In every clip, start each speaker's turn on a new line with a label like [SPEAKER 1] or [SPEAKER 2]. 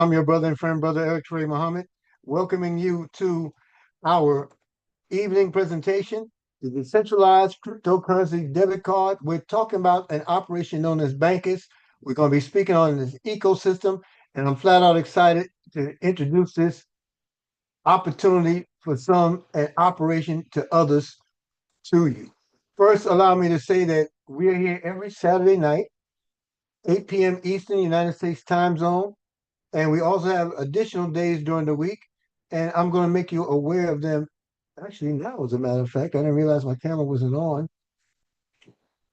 [SPEAKER 1] I'm your brother and friend, Brother Eric Trey Muhammad, welcoming you to our evening presentation, the decentralized cryptocurrency debit card. We're talking about an operation known as Bancus. We're going to be speaking on this ecosystem, and I'm flat out excited to introduce this opportunity for some and operation to others to you. First, allow me to say that we're here every Saturday night, 8 p.m. Eastern United States time zone. And we also have additional days during the week. And I'm going to make you aware of them. Actually, now, as a matter of fact, I didn't realize my camera wasn't on.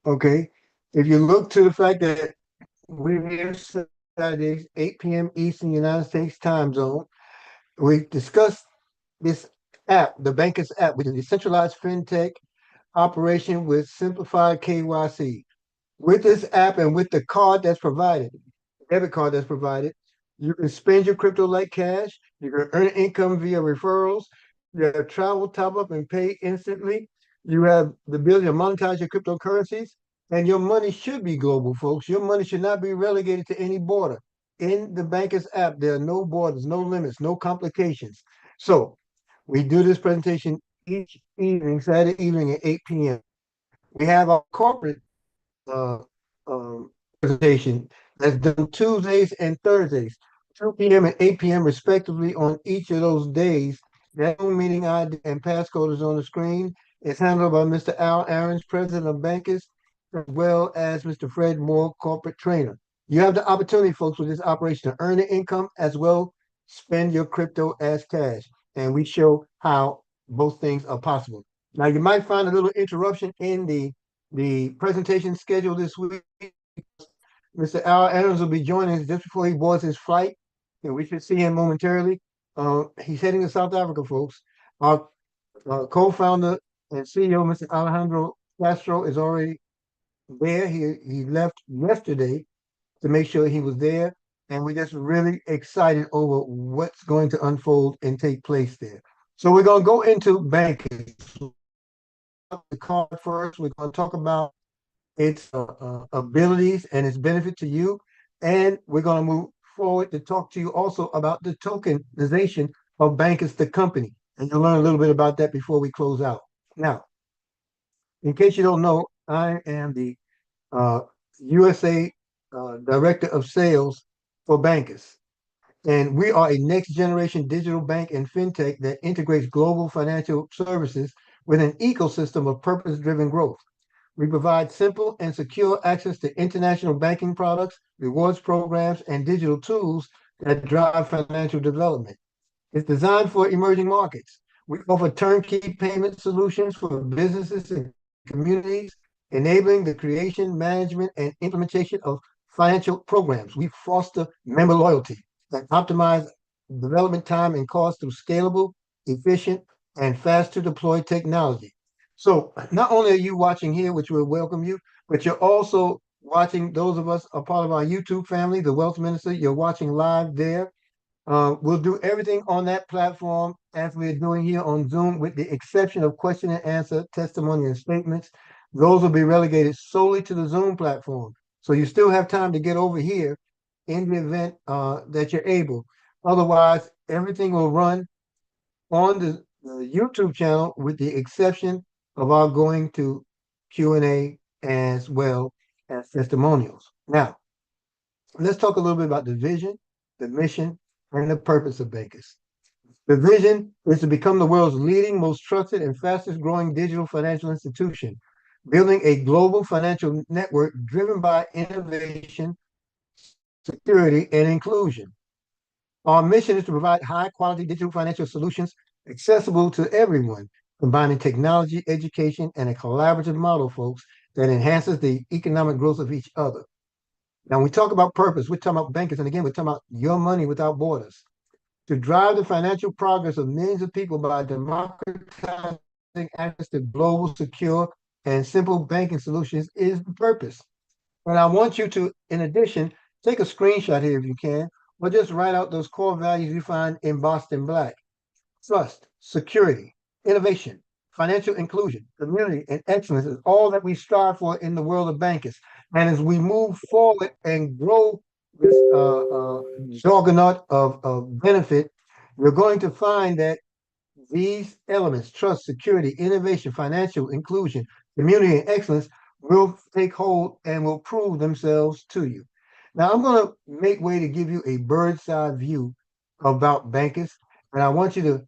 [SPEAKER 1] Okay. If you look to the fact that we're here Saturdays, 8 p.m. Eastern United States time zone, we discussed this app, the Bankers app, which is a decentralized fintech operation with simplified KYC. With this app and with the card that's provided, debit card that's provided, you can spend your crypto like cash. You can earn income via referrals. You have travel, top up, and pay instantly. You have the ability to monetize your cryptocurrencies, and your money should be global, folks. Your money should not be relegated to any border. In the Bankers app, there are no borders, no limits, no complications. So we do this presentation each evening, Saturday evening at 8 p.m. We have our corporate uh, presentation that's done Tuesdays and Thursdays, 2 p.m. and 8 p.m. respectively on each of those days. That Zoom meeting ID and passcode is on the screen. It's handled by Mr. Al Aarons, President of Bankers, as well as Mr. Fred Moore, Corporate Trainer. You have the opportunity, folks, with this operation to earn the income as well spend your crypto as cash. And we show how both things are possible. Now, you might find a little interruption in the presentation schedule this week. Mr. Al Adams will be joining us just before he boards his flight, and we should see him momentarily. He's heading to South Africa, folks. Our co-founder and CEO, Mr. Alejandro Castro, is already there. He left yesterday to make sure he was there, and we're just really excited over what's going to unfold and take place there. So we're going to go into banking. The card first. We're going to talk about its abilities and its benefit to you. And we're going to move forward to talk to you also about the tokenization of Bankers, the company. And you'll learn a little bit about that before we close out. Now, in case you don't know, I am the uh, USA Director of Sales for Bankers. And we are a next generation digital bank and fintech that integrates global financial services with an ecosystem of purpose driven growth. We provide simple and secure access to international banking products, rewards programs, and digital tools that drive financial development. It's designed for emerging markets. We offer turnkey payment solutions for businesses and communities, enabling the creation, management, and implementation of financial programs. We foster member loyalty and optimize development time and cost through scalable, efficient, and fast to deploy technology. So not only are you watching here, which will welcome you, but you're also watching those of us a part of our YouTube family, the Wealth Minister. You're watching live there. We'll do everything on that platform as we're doing here on Zoom, with the exception of question and answer, testimony, and statements. Those will be relegated solely to the Zoom platform. So you still have time to get over here in the event that you're able. Otherwise, everything will run on the YouTube channel with the exception of our going to Q&A as well as testimonials. Now, let's talk a little bit about the vision, the mission, and the purpose of Bankers. The vision is to become the world's leading, most trusted, and fastest growing digital financial institution, building a global financial network driven by innovation, security, and inclusion. Our mission is to provide high quality digital financial solutions accessible to everyone, combining technology, education, and a collaborative model, folks, that enhances the economic growth of each other. Now, when we talk about purpose, we're talking about Bankers, and again, we're talking about your money without borders. To drive the financial progress of millions of people by democratizing access to global, secure, and simple banking solutions is the purpose. And I want you to, in addition, take a screenshot here if you can, or just write out those core values you find embossed in black: trust, security, innovation, financial inclusion, community, and excellence is all that we strive for in the world of Bankers. And as we move forward and grow this juggernaut of benefit, you're going to find that these elements, trust, security, innovation, financial inclusion, community, and excellence, will take hold and will prove themselves to you. Now, I'm going to make way to give you a bird's eye view about Bankers, and I want you to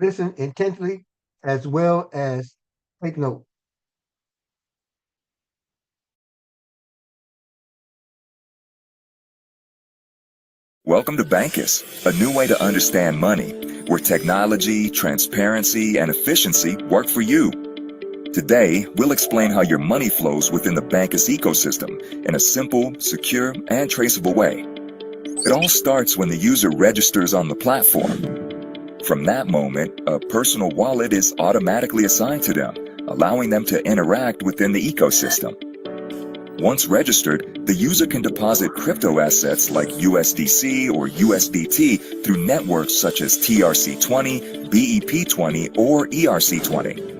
[SPEAKER 1] listen intently as well as take note.
[SPEAKER 2] Welcome to Bancus, a new way to understand money, where technology, transparency, and efficiency work for you. Today, we'll explain how your money flows within the Bancus ecosystem in a simple, secure, and traceable way. It all starts when the user registers on the platform. From that moment, a personal wallet is automatically assigned to them, allowing them to interact within the ecosystem. Once registered, the user can deposit crypto assets like USDC or USDT through networks such as TRC20, BEP20, or ERC20.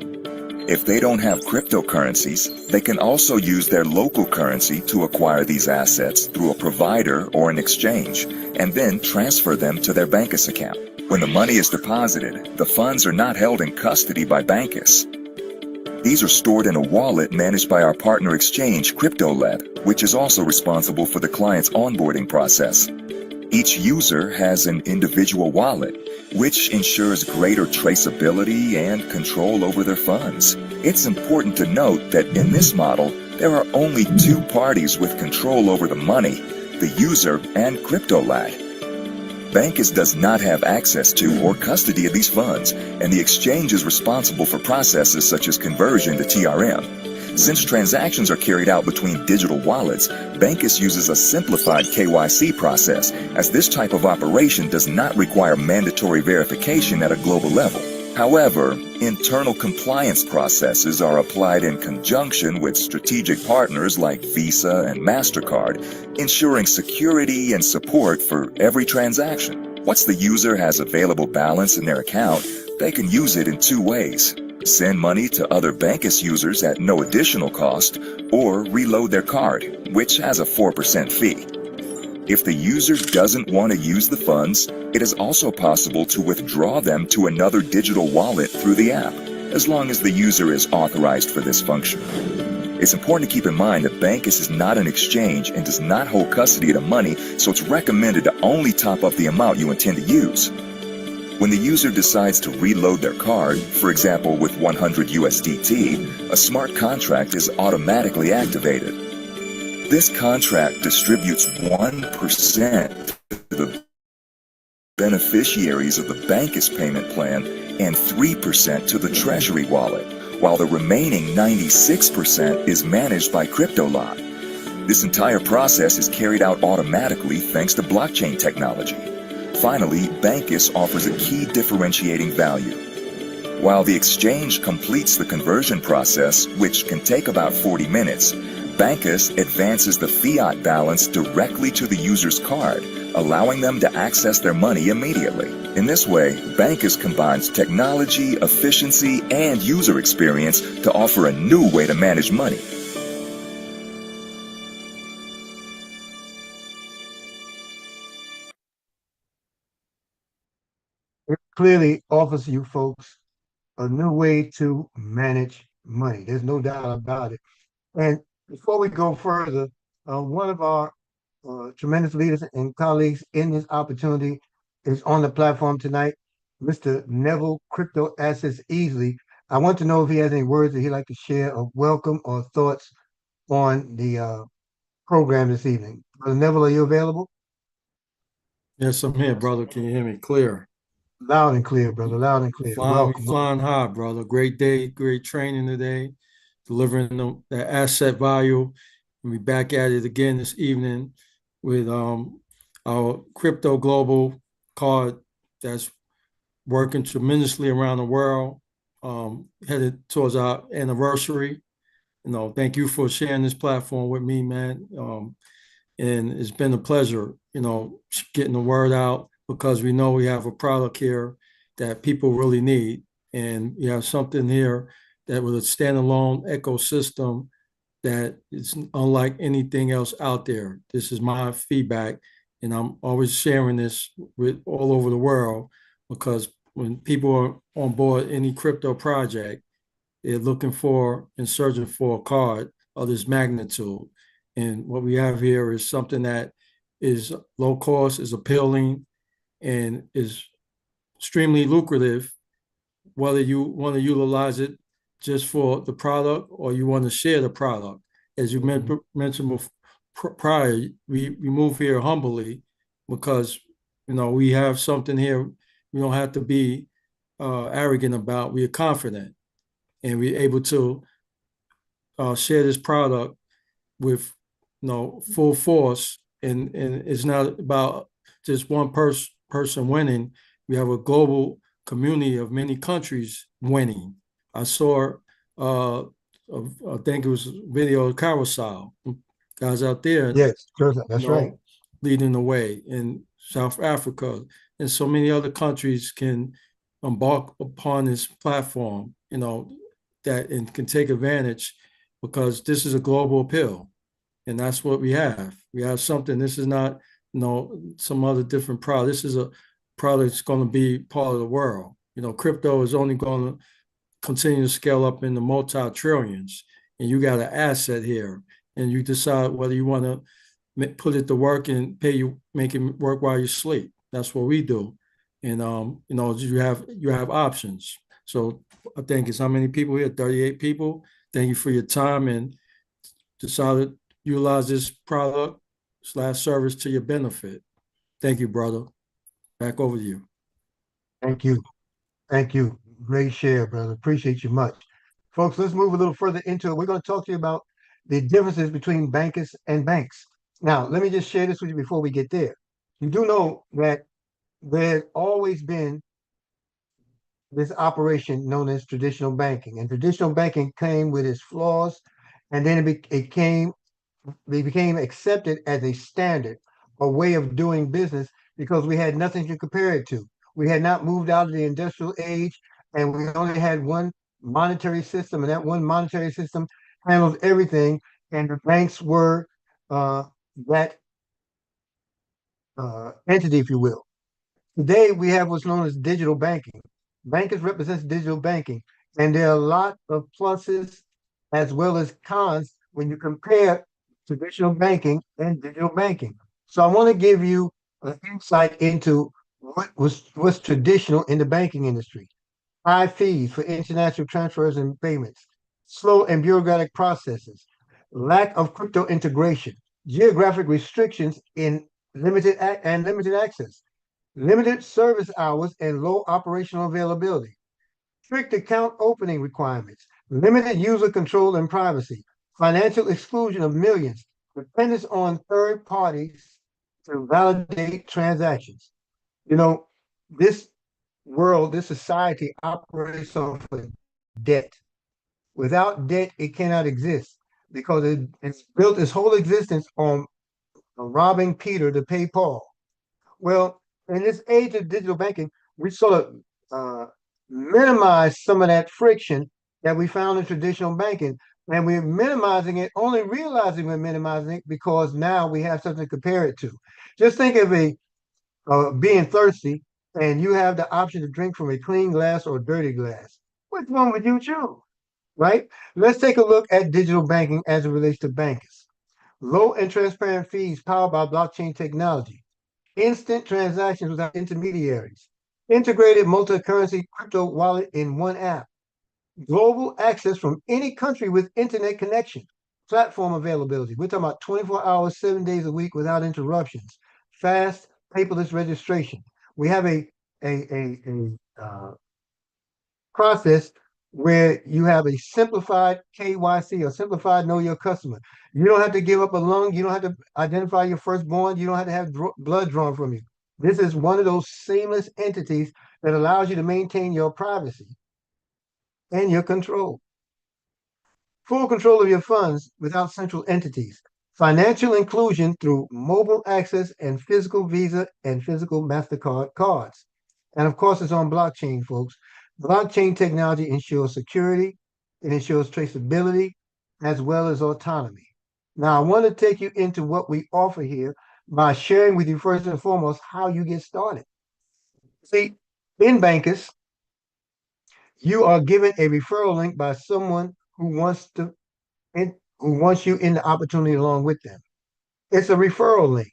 [SPEAKER 2] If they don't have cryptocurrencies, they can also use their local currency to acquire these assets through a provider or an exchange, and then transfer them to their Bancus account. When the money is deposited, the funds are not held in custody by Bancus. These are stored in a wallet managed by our partner exchange, CryptoLed, which is also responsible for the client's onboarding process. Each user has an individual wallet, which ensures greater traceability and control over their funds. It's important to note that in this model, there are only two parties with control over the money, the user and CryptoLed. Bancus does not have access to or custody of these funds, and the exchange is responsible for processes such as conversion to TRM. Since transactions are carried out between digital wallets, Bancus uses a simplified KYC process, as this type of operation does not require mandatory verification at a global level. However, internal compliance processes are applied in conjunction with strategic partners like Visa and MasterCard, ensuring security and support for every transaction. Once the user has available balance in their account, they can use it in two ways: send money to other Bancus users at no additional cost, or reload their card, which has a 4% fee. If the user doesn't want to use the funds, it is also possible to withdraw them to another digital wallet through the app, as long as the user is authorized for this function. It's important to keep in mind that Bancus is not an exchange and does not hold custody of the money, so it's recommended to only top up the amount you intend to use. When the user decides to reload their card, for example with 100 USDT, a smart contract is automatically activated. This contract distributes 1% to the beneficiaries of the Bancus payment plan and 3% to the Treasury wallet, while the remaining 96% is managed by CryptoLock. This entire process is carried out automatically thanks to blockchain technology. Finally, Bancus offers a key differentiating value. While the exchange completes the conversion process, which can take about 40 minutes, Bancus advances the fiat balance directly to the user's card, allowing them to access their money immediately. In this way, Bancus combines technology, efficiency, and user experience to offer a new way to manage money.
[SPEAKER 1] It clearly offers you folks a new way to manage money. There's no doubt about it. And before we go further, one of our tremendous leaders and colleagues in this opportunity is on the platform tonight, Mr. Neville Crypto Assets Easily. I want to know if he has any words that he'd like to share of welcome or thoughts on the program this evening. Brother Neville, are you available?
[SPEAKER 3] Yes, I'm here, brother. Can you hear me clear?
[SPEAKER 1] Loud and clear, brother. Loud and clear.
[SPEAKER 3] We
[SPEAKER 1] Welcome.
[SPEAKER 3] flying high, brother. Great day, great training today, delivering the asset value. And we back at it again this evening with our crypto global card that's working tremendously around the world, headed towards our anniversary. Thank you for sharing this platform with me, man. And it's been a pleasure, getting the word out, because we know we have a product here that people really need. And we have something here that with a standalone ecosystem that it's unlike anything else out there. This is my feedback, and I'm always sharing this with all over the world because when people are on board any crypto project, they're looking for and searching for a card of this magnitude. And what we have here is something that is low cost, is appealing, and is extremely lucrative, whether you want to utilize it just for the product or you want to share the product. As you mentioned prior, we move here humbly because we have something here we don't have to be arrogant about. We are confident and we're able to share this product with full force. And it's not about just one person winning. We have a global community of many countries winning. I saw, I think it was a video of Carousel, guys out there,
[SPEAKER 1] Yes, that's right.
[SPEAKER 3] leading the way in South Africa, and so many other countries can embark upon this platform, that and can take advantage because this is a global appeal, and that's what we have. We have something. This is not, some other different product. This is a product that's going to be part of the world. Crypto is only going to continue to scale up in the multi-trillions, and you got an asset here, and you decide whether you want to put it to work and make it work while you sleep. That's what we do, and you have options. So I think it's how many people here? 38 people. Thank you for your time and decided to utilize this product / service to your benefit. Thank you, brother. Back over to you.
[SPEAKER 1] Thank you. Thank you. Great share, brother. Appreciate you much. Folks, let's move a little further into it. We're going to talk to you about the differences between bankers and banks. Now, let me just share this with you before we get there. You do know that there's always been this operation known as traditional banking, and traditional banking came with its flaws, and then they became accepted as a standard, a way of doing business because we had nothing to compare it to. We had not moved out of the industrial age, and we only had one monetary system, and that one monetary system handles everything. And the banks were that entity, if you will. Today, we have what's known as digital banking. Bankers represents digital banking, and there are a lot of pluses as well as cons when you compare traditional banking and digital banking. So I want to give you an insight into what's traditional in the banking industry. High fees for international transfers and payments, slow and bureaucratic processes, lack of crypto integration, geographic restrictions in limited access, limited service hours and low operational availability, strict account opening requirements, limited user control and privacy, financial exclusion of millions, dependence on third parties to validate transactions. This world, this society operates off of debt. Without debt, it cannot exist because it's built its whole existence on robbing Peter to pay Paul. Well, in this age of digital banking, we sort of minimize some of that friction that we found in traditional banking. And we're minimizing it, only realizing we're minimizing it because now we have something to compare it to. Just think of being thirsty and you have the option to drink from a clean glass or a dirty glass. Which one would you choose? Right? Let's take a look at digital banking as it relates to bankers. Low and transparent fees powered by blockchain technology. Instant transactions without intermediaries. Integrated multi-currency crypto wallet in one app. Global access from any country with internet connection. Platform availability. We're talking about 24 hours, 7 days a week without interruptions. Fast, paperless registration. We have a process where you have a simplified KYC or simplified Know Your Customer. You don't have to give up a lung. You don't have to identify your firstborn. You don't have to have blood drawn from you. This is one of those seamless entities that allows you to maintain your privacy and your control. Full control of your funds without central entities. Financial inclusion through mobile access and physical Visa and physical MasterCard cards. And of course, it's on blockchain, folks. Blockchain technology ensures security, it ensures traceability, as well as autonomy. Now, I want to take you into what we offer here by sharing with you first and foremost how you get started. See, in Bancus, you are given a referral link by someone who wants you in the opportunity along with them. It's a referral link.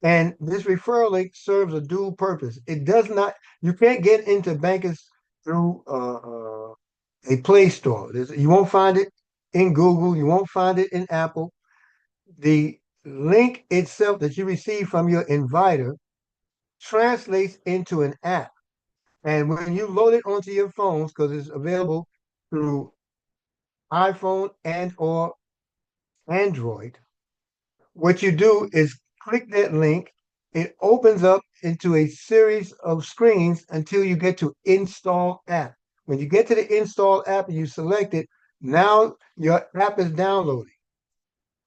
[SPEAKER 1] And this referral link serves a dual purpose. It does not, you can't get into Bankers through a Play Store. You won't find it in Google. You won't find it in Apple. The link itself that you receive from your inviter translates into an app. And when you load it onto your phones, because it's available through iPhone and or Android, what you do is click that link. It opens up into a series of screens until you get to install app. When you get to the install app and you select it, now your app is downloading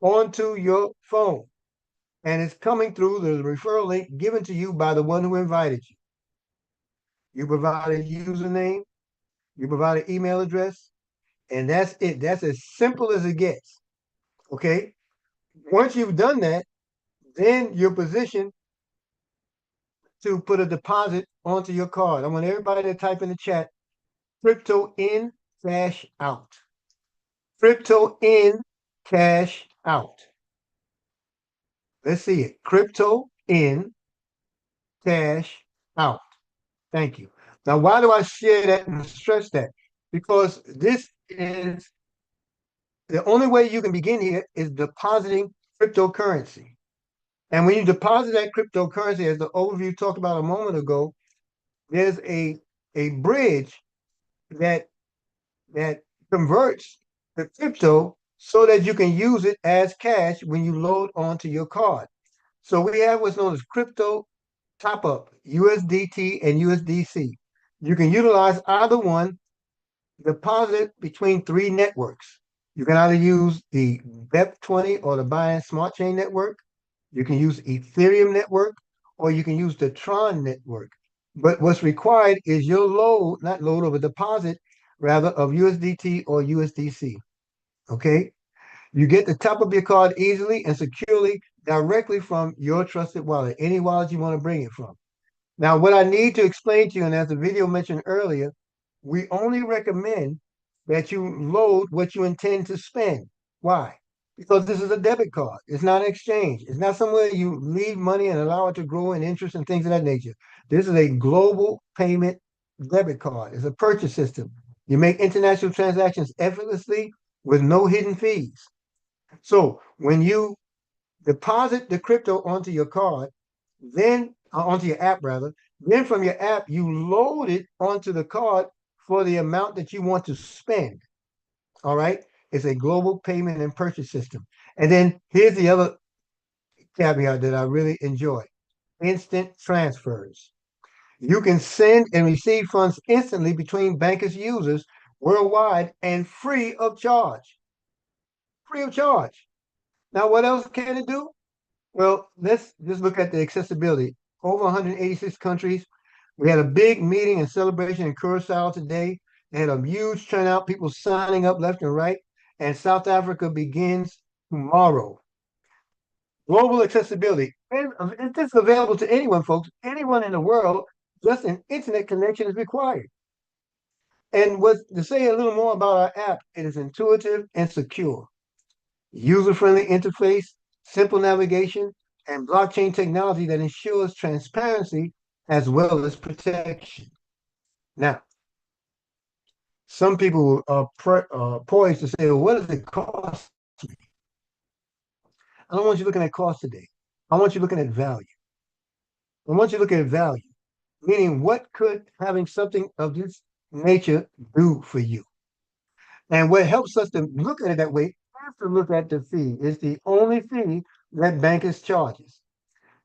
[SPEAKER 1] onto your phone and it's coming through the referral link given to you by the one who invited you. You provide a username, you provide an email address, and that's it. That's as simple as it gets. Okay. Once you've done that, then you're positioned to put a deposit onto your card. I want everybody to type in the chat crypto in, cash out. Crypto in, cash out. Let's see it. Crypto in, cash out. Thank you. Now, why do I share that and stress that? Because this is the only way you can begin here is depositing cryptocurrency. And when you deposit that cryptocurrency, as the overview talked about a moment ago, there's a bridge that that converts the crypto so that you can use it as cash when you load onto your card. So we have what's known as crypto top up, USDT and USDC. You can utilize either one, deposit it between three networks. You can either use the BEP20 or the Binance Smart Chain network. You can use Ethereum network, or you can use the Tron network. But what's required is your not load of a deposit, rather of USDT or USDC. Okay. You get the top of your card easily and securely directly from your trusted wallet, any wallet you want to bring it from. Now, what I need to explain to you, and as the video mentioned earlier, we only recommend that you load what you intend to spend. Why? Because this is a debit card. It's not an exchange. It's not somewhere you leave money and allow it to grow in interest and things of that nature. This is a global payment debit card. It's a purchase system. You make international transactions effortlessly with no hidden fees. So when you deposit the crypto onto your card, then onto your app rather, then from your app, you load it onto the card for the amount that you want to spend. All right. It's a global payment and purchase system. And then here's the other caveat that I really enjoy: instant transfers. You can send and receive funds instantly between Bankers users worldwide and free of charge. Free of charge. Now, what else can it do? Well, let's just look at the accessibility. Over 186 countries. We had a big meeting and celebration in Curacao today. They had a huge turnout, people signing up left and right. And South Africa begins tomorrow. Global accessibility. And this is available to anyone, folks, anyone in the world. Just an internet connection is required. And to say a little more about our app, it is intuitive and secure. User-friendly interface, simple navigation, and blockchain technology that ensures transparency as well as protection. Now, some people are poised to say, well, what does it cost me? I don't want you looking at cost today. I want you looking at value. I want you looking at value, meaning what could having something of this nature do for you? And what helps us to look at it that way is to look at the fee. It's the only fee that Bankers charges.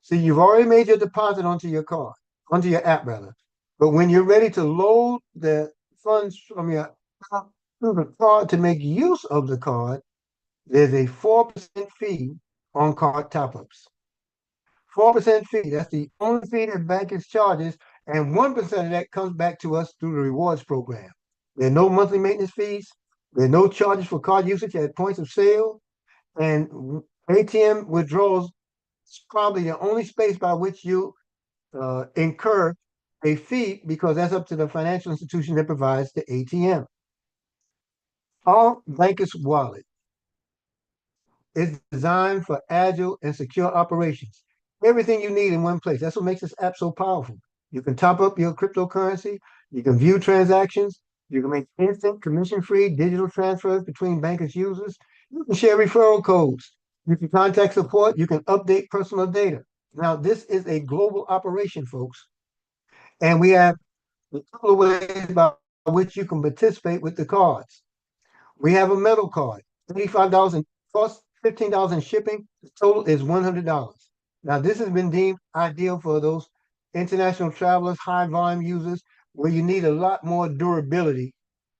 [SPEAKER 1] See, you've already made your deposit onto your card, onto your app rather. But when you're ready to load the funds from your app to the card to make use of the card, there's a 4% fee on card top-ups. 4% fee, that's the only fee that Bankers charges, and 1% of that comes back to us through the rewards program. There are no monthly maintenance fees, There are no charges for card usage at points of sale, and ATM withdrawals is probably the only space by which you incur a fee because that's up to the financial institution that provides the ATM. Our Bancus wallet is designed for agile and secure operations. Everything you need in one place. That's what makes this app so powerful. You can top up your cryptocurrency, you can view transactions, you can make instant commission-free digital transfers between Bancus users, you can share referral codes, you can contact support, you can update personal data. Now, this is a global operation, folks, and we have a couple of ways by which you can participate with the cards. We have a metal card, $85 in cost, $15 in shipping. The total is $100. Now, this has been deemed ideal for those international travelers, high volume users, where you need a lot more durability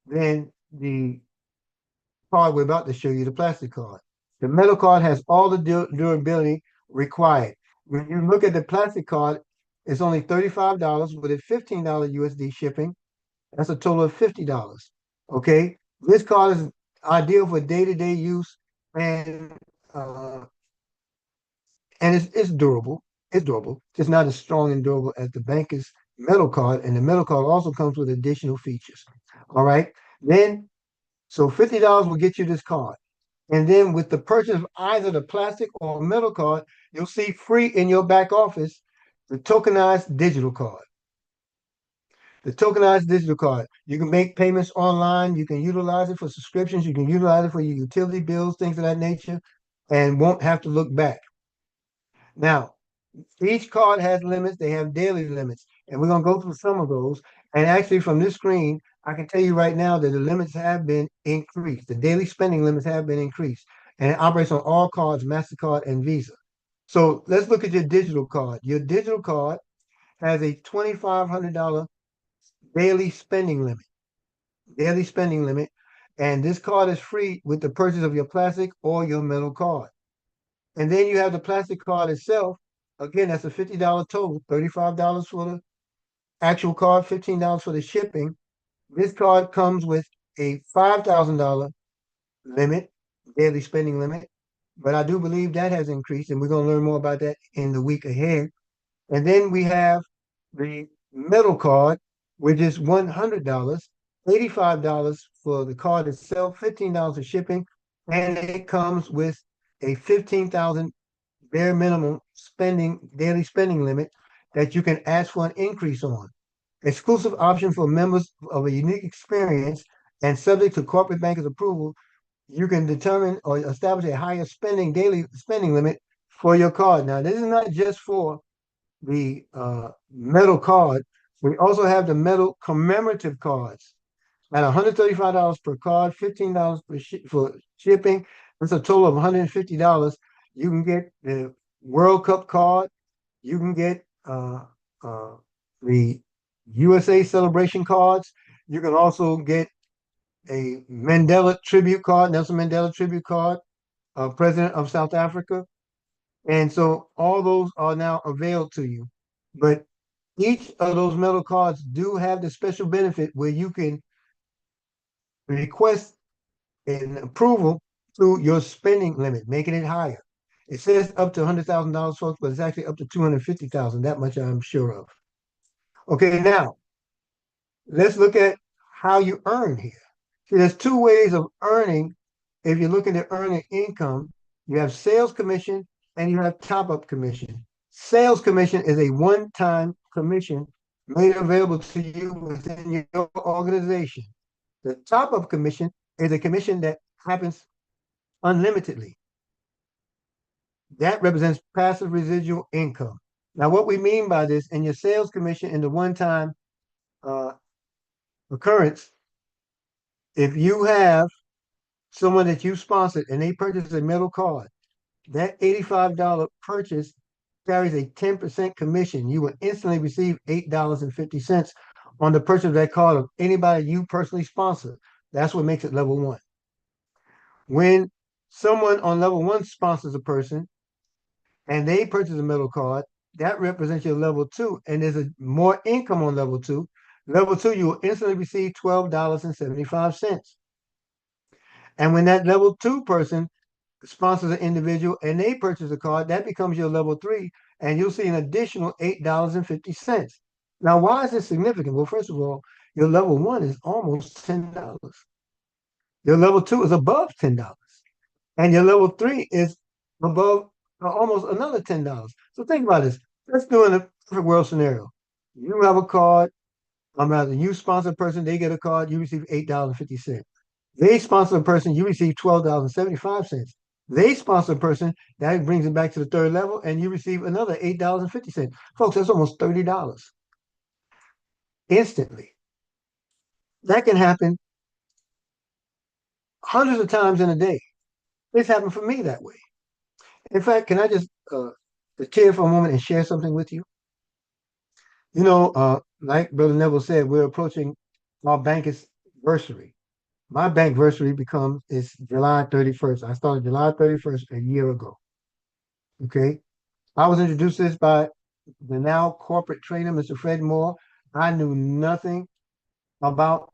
[SPEAKER 1] than the card we're about to show you, the plastic card. The metal card has all the durability required. When you look at the plastic card, it's only $35 with a $15 USD shipping. That's a total of $50. Okay. This card is ideal for day-to-day use and uh, and it's durable. It's durable. It's not as strong and durable as the Bankers metal card, and the metal card also comes with additional features. All right. Then so $50 will get you this card. And then with the purchase of either the plastic or metal card, you'll see free in your back office the tokenized digital card. The tokenized digital card. You can make payments online. You can utilize it for subscriptions. You can utilize it for your utility bills, things of that nature, and won't have to look back. Now, each card has limits. They have daily limits, and we're going to go through some of those. And actually, from this screen, I can tell you right now that the limits have been increased. The daily spending limits have been increased, and it operates on all cards, MasterCard and Visa. So let's look at your digital card. Your digital card has a $2,500 daily spending limit. Daily spending limit. And this card is free with the purchase of your plastic or your metal card. And then you have the plastic card itself. Again, that's a $50 total, $35 for the actual card, $15 for the shipping. This card comes with a $5,000 limit, daily spending limit. But I do believe that has increased, and we're going to learn more about that in the week ahead. And then we have the metal card, which is $100, $85 for the card itself, $15 for shipping, and it comes with a 15,000 bare minimum spending daily spending limit that you can ask for an increase on. Exclusive option for members of a unique experience and subject to corporate bankers approval, you can determine or establish a higher daily spending limit for your card. Now, this is not just for the metal card. We also have the metal commemorative cards at $135 per card, $15 for shipping. That's a total of $150. You can get the World Cup card. You can get the USA celebration cards. You can also get a Mandela tribute card, Nelson Mandela tribute card, President of South Africa. And so all those are now available to you. But each of those metal cards do have the special benefit where you can request an approval through your spending limit, making it higher. It says up to $100,000, folks, but it's actually up to $250,000. That much I'm sure of. Okay, now let's look at how you earn here. See, there's two ways of earning. If you're looking to earn an income, you have sales commission and you have top-up commission. Sales commission is a one-time commission made available to you within your organization. The top-up commission is a commission that happens unlimitedly. That represents passive residual income. Now, what we mean by this in your sales commission in the one-time occurrence, if you have someone that you sponsored and they purchase a metal card, that $85 purchase carries a 10% commission. You will instantly receive $8.50 on the purchase of that card of anybody you personally sponsor. That's what makes it level one. When someone on level one sponsors a person and they purchase a metal card, that represents your level two, and there's a more income on level two. Level two, you will instantly receive $12.75. And when that level two person sponsors an individual and they purchase a card, that becomes your level three, and you'll see an additional $8.50. Now, why is this significant? Well, first of all, your level one is almost $10. Your level two is above $10. And your level three is above almost another $10. So think about this. Let's do in a perfect world scenario. You have a card, I'm rather you sponsor a person, they get a card, you receive $8.50. They sponsor a person, you receive $12.75. They sponsor a person, that brings it back to the third level, and you receive another $8.50. Folks, that's almost $30 instantly. That can happen hundreds of times in a day. It's happened for me that way. In fact, can I just chill for a moment and share something with you? Like Brother Neville said, we're approaching our Bancus anniversary. My bank anniversary becomes is July 31st. I started July 31st a year ago. Okay. I was introduced to this by the now corporate trainer, Mr. Fred Moore. I knew nothing about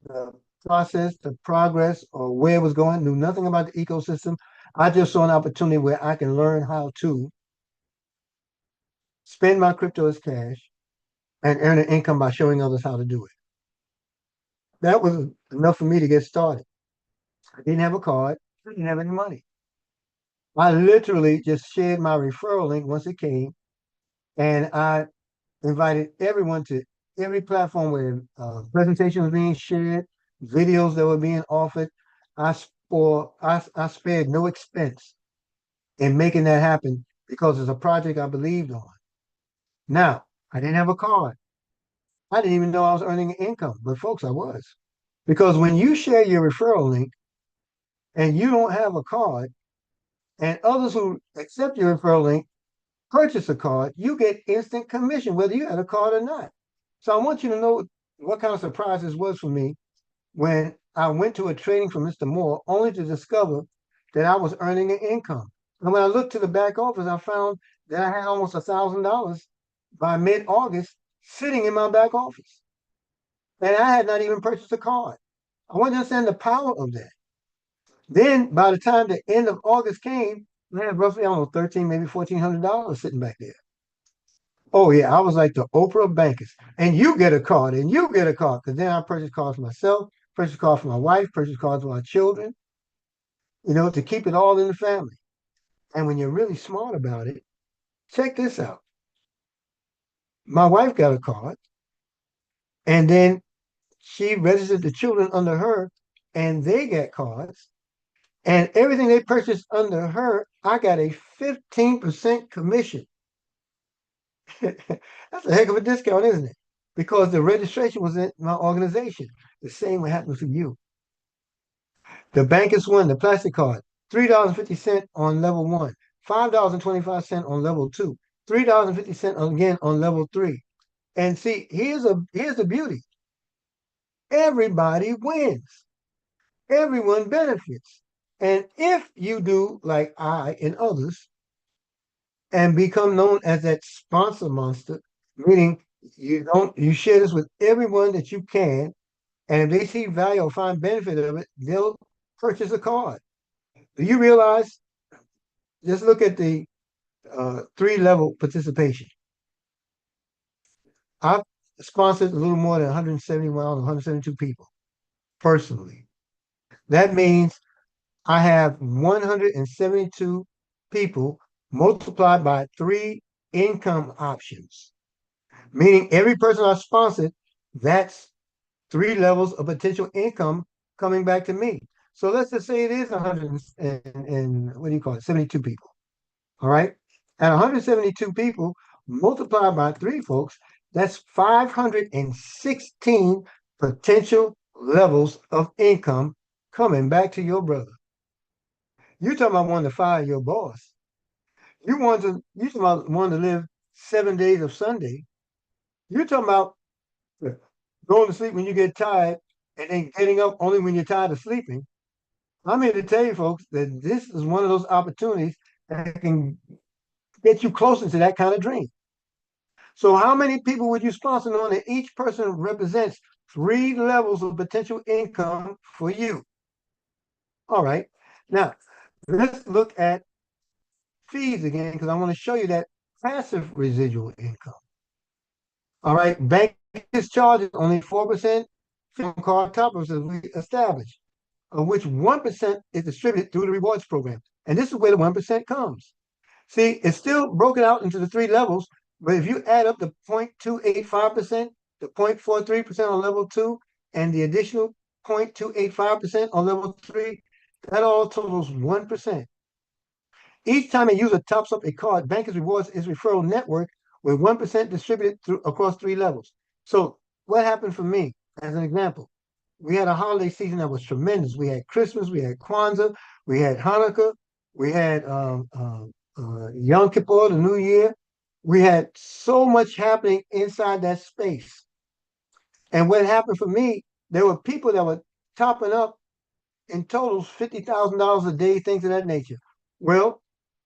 [SPEAKER 1] the process, the progress, or where it was going, knew nothing about the ecosystem. I just saw an opportunity where I can learn how to spend my crypto as cash and earn an income by showing others how to do it. That was enough for me to get started. I didn't have a card, I didn't have any money. I literally just shared my referral link once it came, and I invited everyone to every platform where presentations were being shared, videos that were being offered. I spared no expense in making that happen because it's a project I believed on. Now, I didn't have a card. I didn't even know I was earning an income, but folks, I was. Because when you share your referral link and you don't have a card, and others who accept your referral link purchase a card, you get instant commission, whether you had a card or not. So I want you to know what kind of surprise this was for me when I went to a training from Mr. Moore, only to discover that I was earning an income. And when I looked to the back office, I found that I had almost $1,000 by mid-August sitting in my back office. And I had not even purchased a card. I want to understand the power of that. Then by the time the end of August came, I had roughly almost 13, maybe $1,400 sitting back there. Oh yeah, I was like the Oprah of bankers. And you get a card, and you get a card. Because then I purchased cards for myself, purchased cards for my wife, purchased cards for our children, to keep it all in the family. And when you're really smart about it, check this out. My wife got a card, and then she registered the children under her, and they got cards. And everything they purchased under her, I got a 15% commission. That's a heck of a discount, isn't it? Because the registration was in my organization. The same would happen for you. The Bankers One, the plastic card, $3.50 on level one, $5.25 on level two, $3.50 again on level three. And see, here's the beauty. Everybody wins. Everyone benefits. And if you do like I and others and become known as that sponsor monster, meaning you share this with everyone that you can, and if they see value or find benefit of it, they'll purchase a card. Do you realize? Just look at the three-level participation. I've sponsored a little more than 171, 172 people personally. That means I have 172 people multiplied by three income options, meaning every person I sponsored, that's three levels of potential income coming back to me. So let's just say it is 100 and what do you call it, 72 people. All right. At 172 people multiplied by three folks, that's 516 potential levels of income coming back to your brother. You talking about wanting to fire your boss. You talking about wanting to live 7 days of Sunday. You're talking about going to sleep when you get tired and then getting up only when you're tired of sleeping. I'm here to tell you folks that this is one of those opportunities that can get you closer to that kind of dream. So how many people would you sponsor knowing that each person represents three levels of potential income for you? All right. Now, let's look at fees again because I want to show you that passive residual income. All right. Bankers charges only 4% from card toppers as we established, of which 1% is distributed through the rewards program. And this is where the 1% comes. See, it's still broken out into the three levels, but if you add up the 0.285%, the 0.43% on level two, and the additional 0.285% on level three, that all totals 1%. Each time a user tops up a card, Bankers Rewards is referral network with 1% distributed through across three levels. So what happened for me, as an example? We had a holiday season that was tremendous. We had Christmas, we had Kwanzaa, we had Hanukkah, we had Yom Kippur, the New Year. We had so much happening inside that space. And what happened for me, there were people that were topping up in totals $50,000 a day, things of that nature. Well,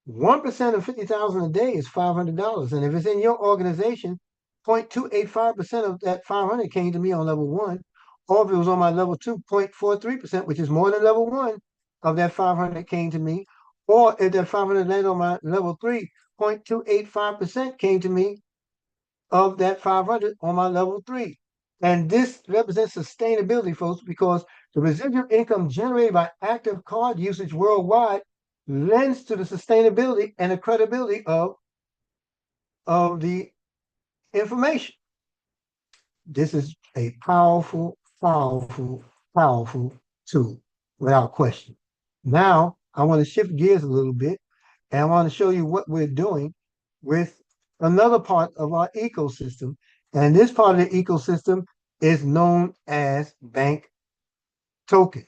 [SPEAKER 1] 1% of 50,000 a day is $500. And if it's in your organization, 0.285% of that 500 came to me on level one. Or if it was on my level two, 0.43%, which is more than level one of that 500 came to me. Or if that 500 landed on my level three, 0.285% came to me of that 500 on my level three. And this represents sustainability, folks, because the residual income generated by active card usage worldwide lends to the sustainability and the credibility of the information. This is a powerful, powerful, powerful tool, without question. Now, I want to shift gears a little bit, and I want to show you what we're doing with another part of our ecosystem. And this part of the ecosystem is known as Bank Token.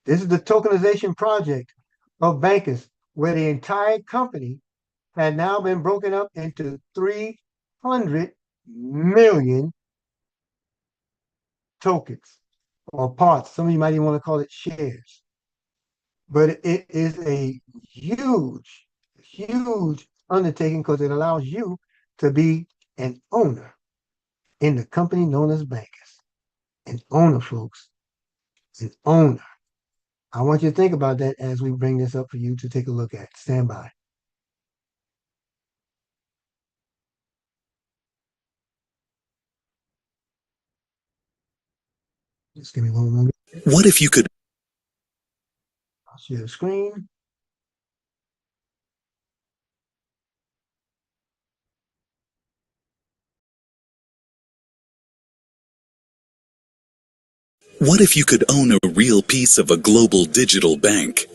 [SPEAKER 1] This is the tokenization project of Bancus, where the entire company had now been broken up into 300 million tokens or parts. Some of you might even want to call it shares. But it is a huge, huge undertaking because it allows you to be an owner in the company known as Bancus. An owner, folks. An owner. I want you to think about that as we bring this up for you to take a look at. Stand by. Just give me one moment.
[SPEAKER 4] What if you could
[SPEAKER 1] I'll share the screen.
[SPEAKER 4] What if you could own a real piece of a global digital bank?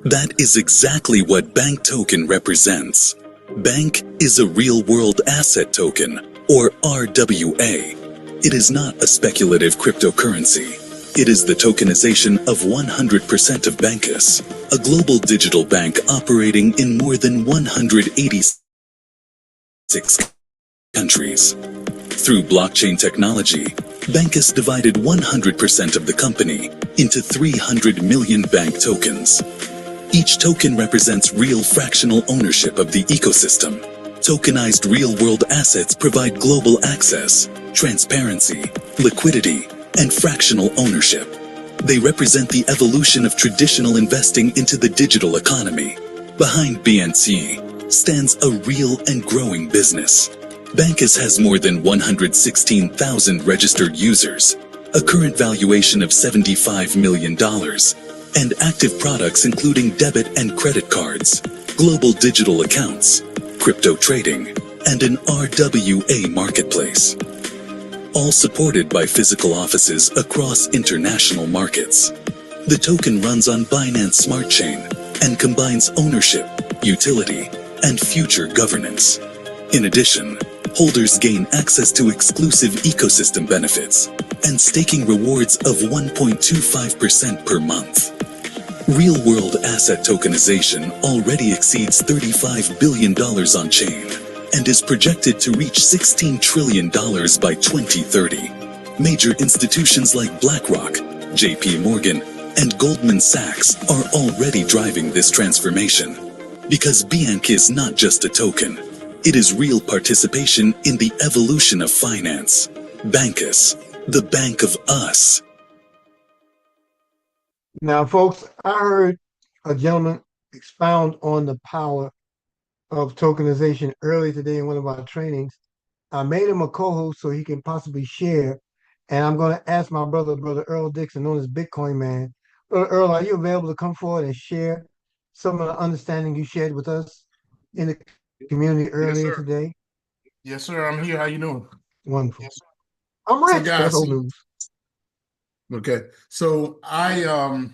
[SPEAKER 4] That is exactly what Bank Token represents. Bank is a real-world asset token, or RWA. It is not a speculative cryptocurrency. It is the tokenization of 100% of Bancus, a global digital bank operating in more than 186 countries. Through blockchain technology, Bancus divided 100% of the company into 300 million bank tokens. Each token represents real fractional ownership of the ecosystem. Tokenized real-world assets provide global access, transparency, liquidity, and fractional ownership. They represent the evolution of traditional investing into the digital economy. Behind BNC stands a real and growing business. Bancus has more than 116,000 registered users, a current valuation of $75 million, and active products including debit and credit cards, global digital accounts, crypto trading, and an RWA marketplace. All supported by physical offices across international markets. The token runs on Binance Smart Chain and combines ownership, utility, and future governance. In addition, holders gain access to exclusive ecosystem benefits and staking rewards of 1.25% per month. Real-world asset tokenization already exceeds $35 billion on chain and is projected to reach $16 trillion by 2030. Major institutions like BlackRock, JP Morgan, and Goldman Sachs are already driving this transformation. Because BNC is not just a token, it is real participation in the evolution of finance. Bancus, the bank of us.
[SPEAKER 1] Now, folks, I heard a gentleman expound on the power of tokenization earlier today in one of our trainings. I made him a co-host so he can possibly share. And I'm going to ask my brother Earl Dixon, known as Bitcoin Man. Brother Earl, are you available to come forward and share some of the understanding you shared with us in the community
[SPEAKER 5] Yes,
[SPEAKER 1] earlier
[SPEAKER 5] sir.
[SPEAKER 1] today?
[SPEAKER 5] Yes, sir. I'm here. How you doing?
[SPEAKER 1] Wonderful. I'm
[SPEAKER 5] So,
[SPEAKER 1] rich. That's
[SPEAKER 5] guys,
[SPEAKER 1] old news.
[SPEAKER 5] okay. So I've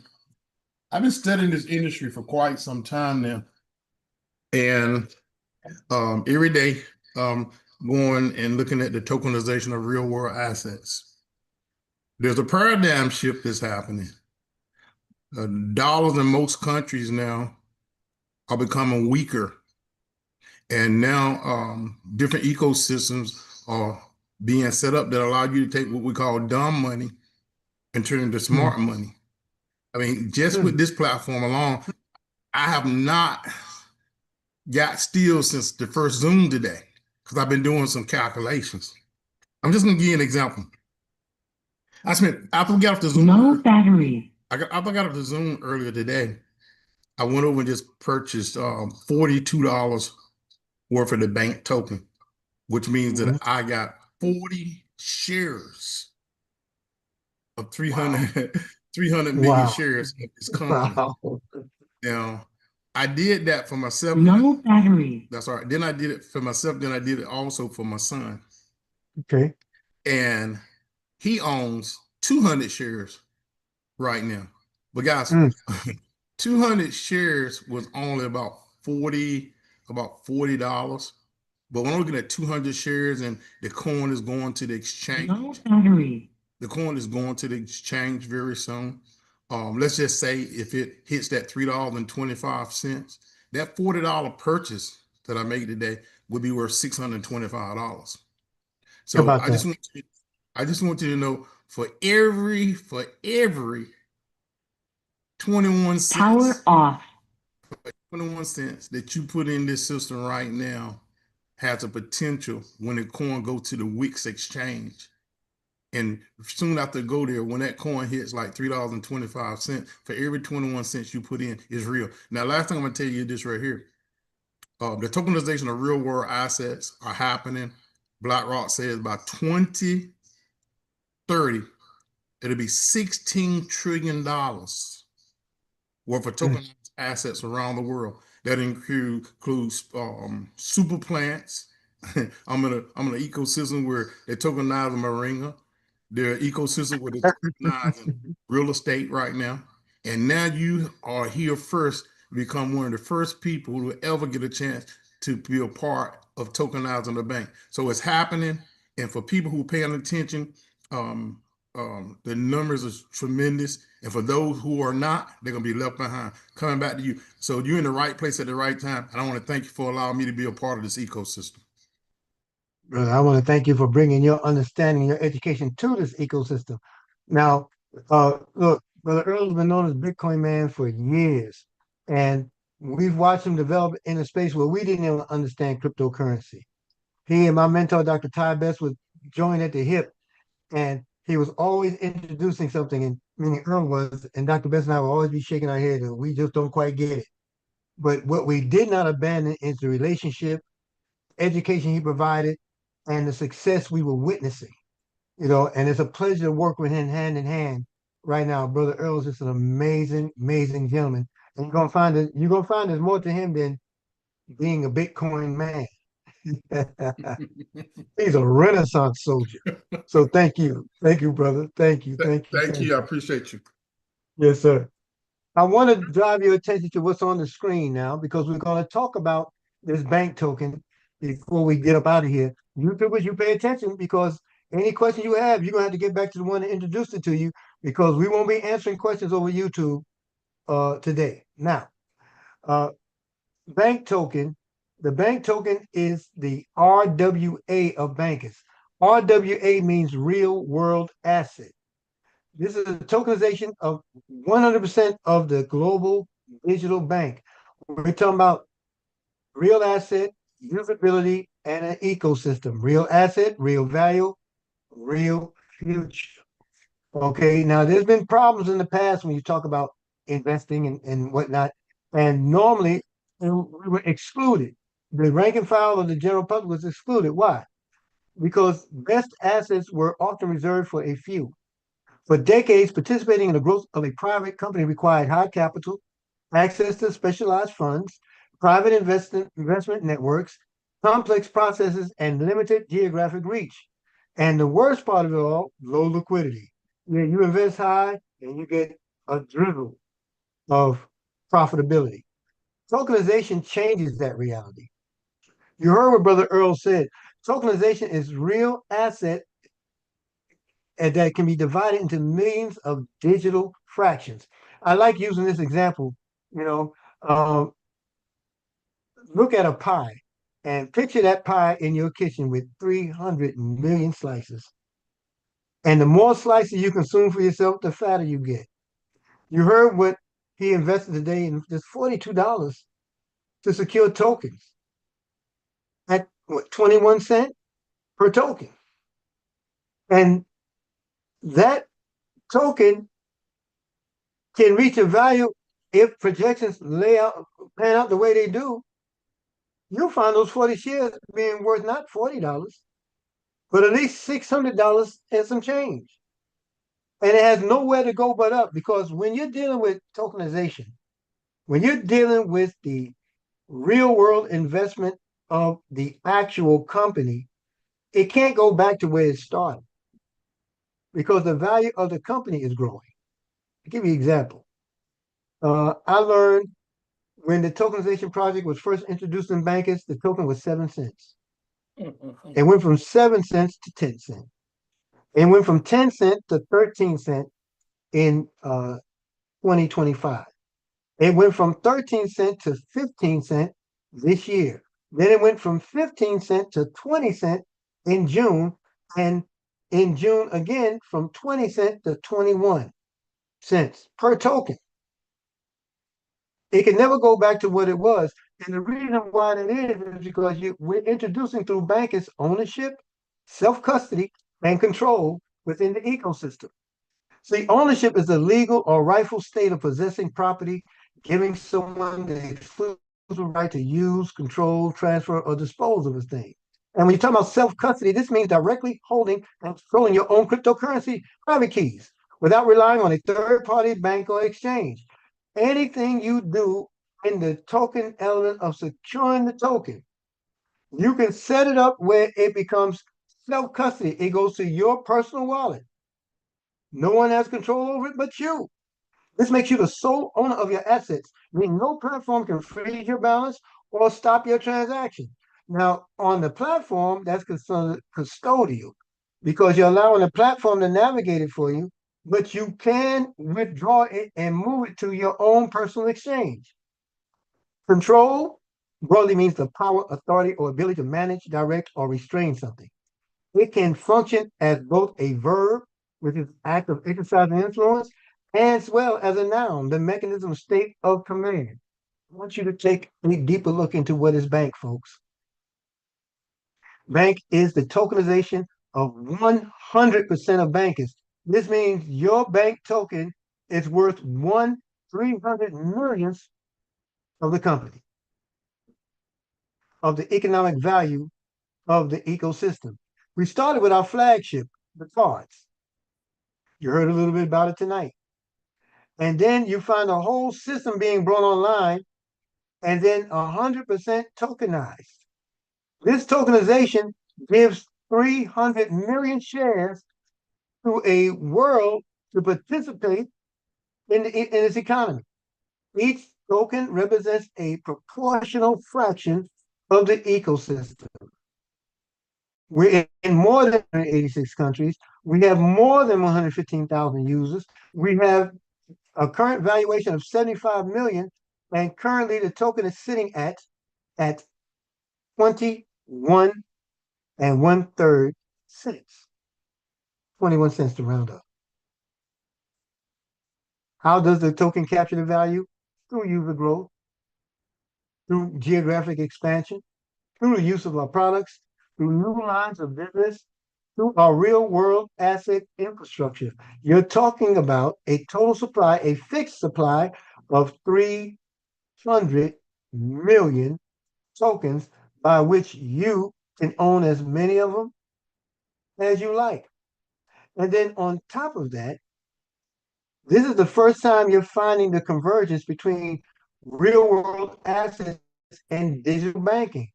[SPEAKER 5] been studying this industry for quite some time now, and every day going and looking at the tokenization of real world assets. There's a paradigm shift that's happening. Dollars in most countries now are becoming weaker, and now different ecosystems are being set up that allow you to take what we call dumb money and turn it into
[SPEAKER 1] Hmm.
[SPEAKER 5] smart money. I mean, just with
[SPEAKER 1] Hmm.
[SPEAKER 5] this platform alone, I have not got still since the first Zoom today because I've been doing some calculations. I'm just gonna give you an example. After we got off the Zoom.
[SPEAKER 6] No battery.
[SPEAKER 5] After I got off the Zoom earlier today, I went over and just purchased $42 worth of the bank token, which means
[SPEAKER 1] Mhm.
[SPEAKER 5] that I got 40 shares of
[SPEAKER 1] Wow.
[SPEAKER 5] 300 million
[SPEAKER 1] Wow.
[SPEAKER 5] shares of this company.
[SPEAKER 1] Wow.
[SPEAKER 5] Now, I did that for myself.
[SPEAKER 6] No battery.
[SPEAKER 5] That's all right. Then I did it for myself. Then I did it also for my son.
[SPEAKER 1] Okay.
[SPEAKER 5] And he owns 200 shares right now. But guys,
[SPEAKER 1] Mm.
[SPEAKER 5] 200 shares was only about $40. But when I'm looking at 200 shares and the coin is going to the exchange,
[SPEAKER 6] No battery.
[SPEAKER 5] the coin is going to the exchange very soon. Let's just say if it hits that $3.25, that $40 purchase that I made today would be worth $625.
[SPEAKER 1] How
[SPEAKER 5] So
[SPEAKER 1] about that?
[SPEAKER 5] I just want you to know for every 21
[SPEAKER 6] Power
[SPEAKER 5] cents,
[SPEAKER 6] off.
[SPEAKER 5] 21 cents that you put in this system right now has a potential when the coin go to the Wix exchange. And soon after go there, when that coin hits like $3.25, for every 21 cents you put in is real. Now, last thing I'm gonna tell you this right here. The tokenization of real world assets are happening. BlackRock says by 2030, it'll be $16 trillion worth of
[SPEAKER 1] Mm.
[SPEAKER 5] tokenized assets around the world. That includes super plants. I'm in an ecosystem where they tokenize moringa. They're ecosystem where they're tokenizing real estate right now. And now you are here first, become one of the first people who will ever get a chance to be a part of tokenizing the bank. So it's happening. And for people who are paying attention, um, the numbers are tremendous. And for those who are not, they're going to be left behind. Coming back to you. So you're in the right place at the right time. And I want to thank you for allowing me to be a part of this ecosystem.
[SPEAKER 1] Brother, I want to thank you for bringing your understanding, your education to this ecosystem. Now, look, Brother Earl's been known as Bitcoin Man for years, and we've watched him develop in a space where we didn't even understand cryptocurrency. He and my mentor, Dr. Ty Best, would join at the hip, and he was always introducing something, and meaning Earl was, and Dr. Best and I would always be shaking our heads, and we just don't quite get it. But what we did not abandon is the relationship, education he provided, and the success we were witnessing. And it's a pleasure to work with him hand in hand right now. Brother Earl is just an amazing, amazing gentleman. And you're gonna find there's more to him than being a Bitcoin man. He's a Renaissance soldier. So thank you. Thank you, brother. Thank you. Thank you.
[SPEAKER 5] Thank
[SPEAKER 1] Thank
[SPEAKER 5] you. I
[SPEAKER 1] you.
[SPEAKER 5] appreciate you.
[SPEAKER 1] Yes, sir. I want to drive your attention to what's on the screen now because we're going to talk about this bank token before we get up out of here. YouTubers, you pay attention because any question you have, you're going to have to get back to the one that introduced it to you because we won't be answering questions over YouTube today. Now, uh, bank token, the bank token is the RWA of Bancus. RWA means real world asset. This is a tokenization of 100% of the global digital bank. We're talking about real asset, usability, and an ecosystem. Real asset, real value, real future. Okay, now there's been problems in the past when you talk about investing and whatnot, and normally we were excluded. The rank and file of the general public was excluded. Why? Because best assets were often reserved for a few. For decades, participating in the growth of a private company required high capital, access to specialized funds, private investment networks, complex processes, and limited geographic reach. And the worst part of it all, low liquidity. You invest high and you get a drizzle of profitability. Tokenization changes that reality. You heard what Brother Earl said. Tokenization is real asset and that can be divided into millions of digital fractions. I like using this example. You know, um, look at a pie and picture that pie in your kitchen with 300 million slices. And the more slices you consume for yourself, the fatter you get. You heard what he invested today in just $42 to secure tokens at what, 21 cents per token. And that token can reach a value if projections pan out the way they do. You'll find those 40 shares being worth not $40, but at least $600 and some change. And it has nowhere to go but up because when you're dealing with tokenization, when you're dealing with the real world investment of the actual company, it can't go back to where it started because the value of the company is growing. I'll give you an example. I learned when the tokenization project was first introduced in Bancus, the token was 7 cents. It went from 7 cents to 10 cents. It went from 10 cents to 13 cents in 2025. It went from 13 cents to 15 cents this year. Then it went from 15 cents to 20 cents in June. And in June again, from 20 cents to 21 cents per token. It can never go back to what it was. And the reason why that is because we're introducing through Bankers ownership, self-custody, and control within the ecosystem. See, ownership is the legal or rightful state of possessing property, giving someone the exclusive right to use, control, transfer, or dispose of a thing. And when you talk about self-custody, this means directly holding and controlling your own cryptocurrency private keys without relying on a third-party bank or exchange. Anything you do in the token element of securing the token, you can set it up where it becomes self-custody. It goes to your personal wallet. No one has control over it but you. This makes you the sole owner of your assets, meaning no platform can freeze your balance or stop your transaction. Now, on the platform, that's considered custodial because you're allowing the platform to navigate it for you, but you can withdraw it and move it to your own personal exchange. Control broadly means the power, authority, or ability to manage, direct, or restrain something. It can function as both a verb, which is act of exercising influence, as well as a noun, the mechanism state of command. I want you to take a deeper look into what is bank, folks. Bank is the tokenization of 100% of bankers. This means your bank token is worth 1/300 millionth of the company, of the economic value of the ecosystem. We started with our flagship, the cards. You heard a little bit about it tonight. And then you find a whole system being brought online and then 100% tokenized. This tokenization gives 300 million shares to a world to participate in its economy. Each token represents a proportional fraction of the ecosystem. We're in more than 86 countries. We have more than 115,000 users. We have a current valuation of 75 million, and currently the token is sitting at 21 and 1/3 cents. 21 cents to round up. How does the token capture the value? Through user growth, through geographic expansion, through the use of our products, through new lines of business, to our real world asset infrastructure. You're talking about a total supply, a fixed supply of 300 million tokens by which you can own as many of them as you like. And then on top of that, this is the first time you're finding the convergence between real world assets and digital banking.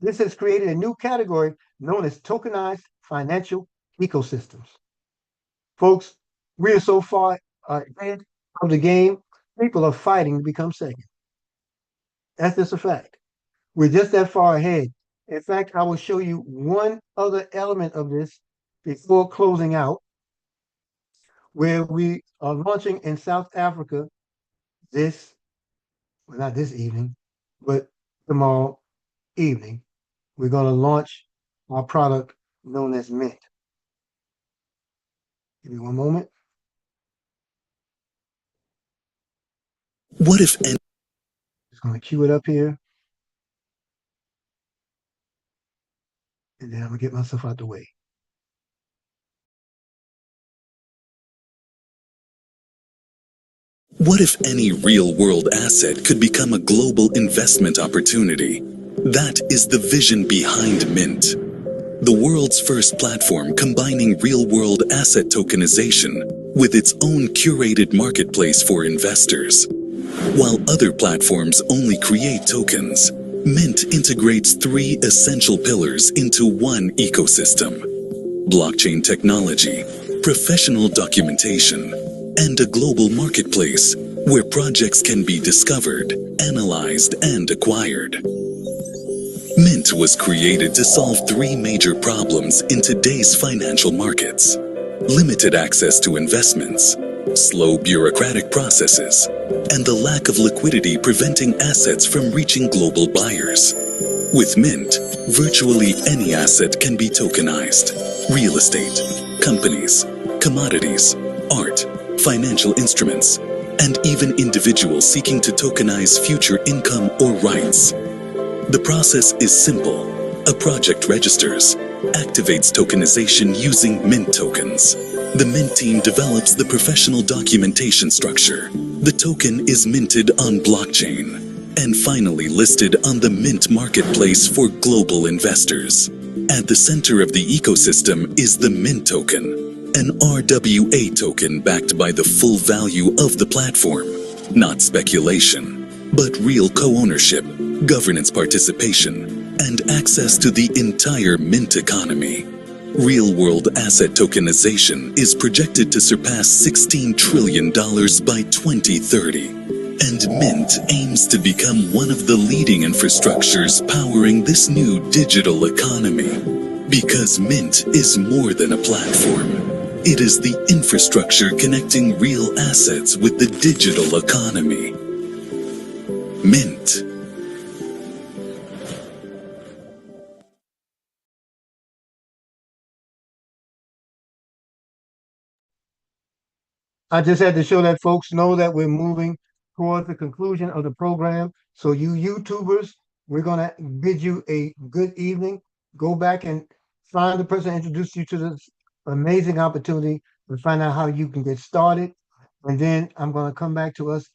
[SPEAKER 1] This has created a new category known as tokenized financial ecosystems. Folks, we are so far ahead of the game, people are fighting to become second. That's just a fact. We're just that far ahead. In fact, I will show you one other element of this before closing out, where we are launching in South Africa this, well, not this evening, but tomorrow evening. We're going to launch our product known as Mint. Give me one moment.
[SPEAKER 4] What if any
[SPEAKER 1] Just going to cue it up here. And then I'm going to get myself out the way.
[SPEAKER 4] What if any real-world asset could become a global investment opportunity? That is the vision behind Mint, the world's first platform combining real-world asset tokenization with its own curated marketplace for investors. While other platforms only create tokens, Mint integrates three essential pillars into one ecosystem: blockchain technology, professional documentation, and a global marketplace where projects can be discovered, analyzed, and acquired. Mint was created to solve three major problems in today's financial markets: limited access to investments, slow bureaucratic processes, and the lack of liquidity preventing assets from reaching global buyers. With Mint, virtually any asset can be tokenized: real estate, companies, commodities, art, financial instruments, and even individuals seeking to tokenize future income or rights. The process is simple. A project registers, activates tokenization using Mint tokens. The Mint team develops the professional documentation structure. The token is minted on blockchain and finally listed on the Mint marketplace for global investors. At the center of the ecosystem is the Mint token, an RWA token backed by the full value of the platform. Not speculation, but real co-ownership, governance participation, and access to the entire Mint economy. Real-world asset tokenization is projected to surpass $16 trillion by 2030. And Mint aims to become one of the leading infrastructures powering this new digital economy. Because Mint is more than a platform. It is the infrastructure connecting real assets with the digital economy. Mint.
[SPEAKER 1] I just had to show that folks know that we're moving towards the conclusion of the program. So you YouTubers, we're going to bid you a good evening. Go back and find the person that introduced you to this amazing opportunity and find out how you can get started. And then I'm going to come back to us